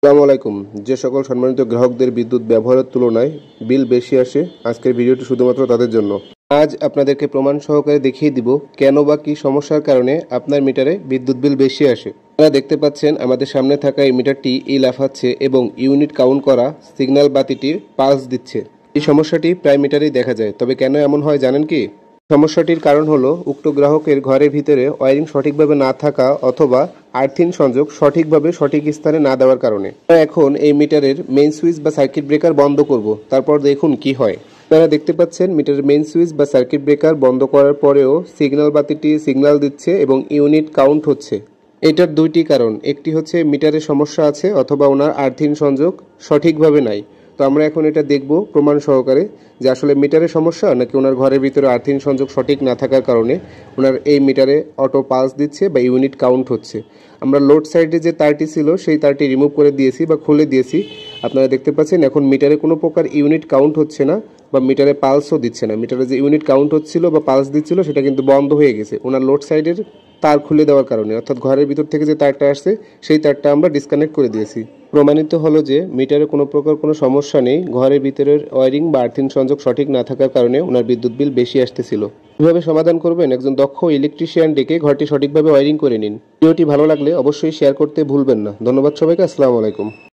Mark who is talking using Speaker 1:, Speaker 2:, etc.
Speaker 1: আসসালামু আলাইকুম। যে সকল সম্মানিত গ্রাহকদের বিদ্যুৎ ব্যবহারের তুলনায় বিল বেশি আসে, আজকের ভিডিওটি শুধুমাত্র তাদের জন্য। আজ আপনাদেরকে প্রমাণ সহকারে দেখিয়ে দিব কেন বা কী সমস্যার কারণে আপনার মিটারে বিদ্যুৎ বিল বেশি আসে। আপনারা দেখতে পাচ্ছেন আমাদের সামনে থাকা এই মিটারটি লাফাচ্ছে এবং ইউনিট কাউন্ট করা সিগন্যাল বাতিটির পালস দিচ্ছে। এই সমস্যাটি প্রায় মিটারেই দেখা যায়। তবে কেন এমন হয় জানেন কি? সমস্যাটির কারণ হলো উক্ত গ্রাহকের ঘরের ভিতরে ওয়্যারিং সঠিকভাবে না থাকা অথবা আর্থিং সংযোগ সঠিকভাবে সঠিক স্থানে না দেওয়ার কারণে। এখন এই মিটারের মেইন সুইচ বা সার্কিট ব্রেকার বন্ধ করব, তারপর দেখুন কি হয়। আপনারা দেখতে পাচ্ছেন মিটারের মেইন সুইচ বা সার্কিট ব্রেকার বন্ধ করার পরেও সিগন্যাল বাতিটি সিগন্যাল দিচ্ছে এবং ইউনিট কাউন্ট হচ্ছে। এটার দুইটি কারণ, একটি হচ্ছে মিটারে সমস্যা আছে অথবা ওনার আর্থিং সংযোগ সঠিকভাবে নাই। তো আমরা এখন এটা দেখব প্রমাণ সহকারে যে আসলে মিটারে সমস্যা নাকি ওনার ঘরের ভিতরে আর্থিং সংযোগ সঠিক না থাকার কারণে ওনার এই মিটারে অটো পালস দিচ্ছে বা ইউনিট কাউন্ট হচ্ছে। আমরা লোড সাইডে যে তারটি ছিল সেই তারটি রিমুভ করে দিয়েছি বা খুলে দিয়েছি। আপনারা দেখতে পাচ্ছেন এখন মিটারে কোনো প্রকার ইউনিট কাউন্ট হচ্ছে না বা মিটারে পালসও দিচ্ছে না। মিটারে যে ইউনিট কাউন্ট হচ্ছিল বা পালস দিচ্ছিল সেটা কিন্তু বন্ধ হয়ে গেছে ওনার লোড সাইডের তার খুলে দেওয়ার কারণে, অর্থাৎ ঘরের ভিতর থেকে যে তারটা আসছে সেই তারটা আমরা ডিসকানেক্ট করে দিয়েছি। প্রমাণিত হলো যে মিটারে কোনো প্রকার কোনো সমস্যা নেই, ঘরের ভিতরের ওয়্যারিং বা আর্থিং সংযোগ সঠিক না থাকার কারণে ওনার বিদ্যুৎ বিল বেশি আসতেছিল। কিভাবে সমাধান করবেন? একজন দক্ষ ইলেকট্রিশিয়ান ডেকে ঘরটি সঠিকভাবে ওয়্যারিং করে নিন। ভিডিওটি ভালো লাগলে অবশ্যই শেয়ার করতে ভুলবেন না। ধন্যবাদ সবাইকে। আসসালামু আলাইকুম।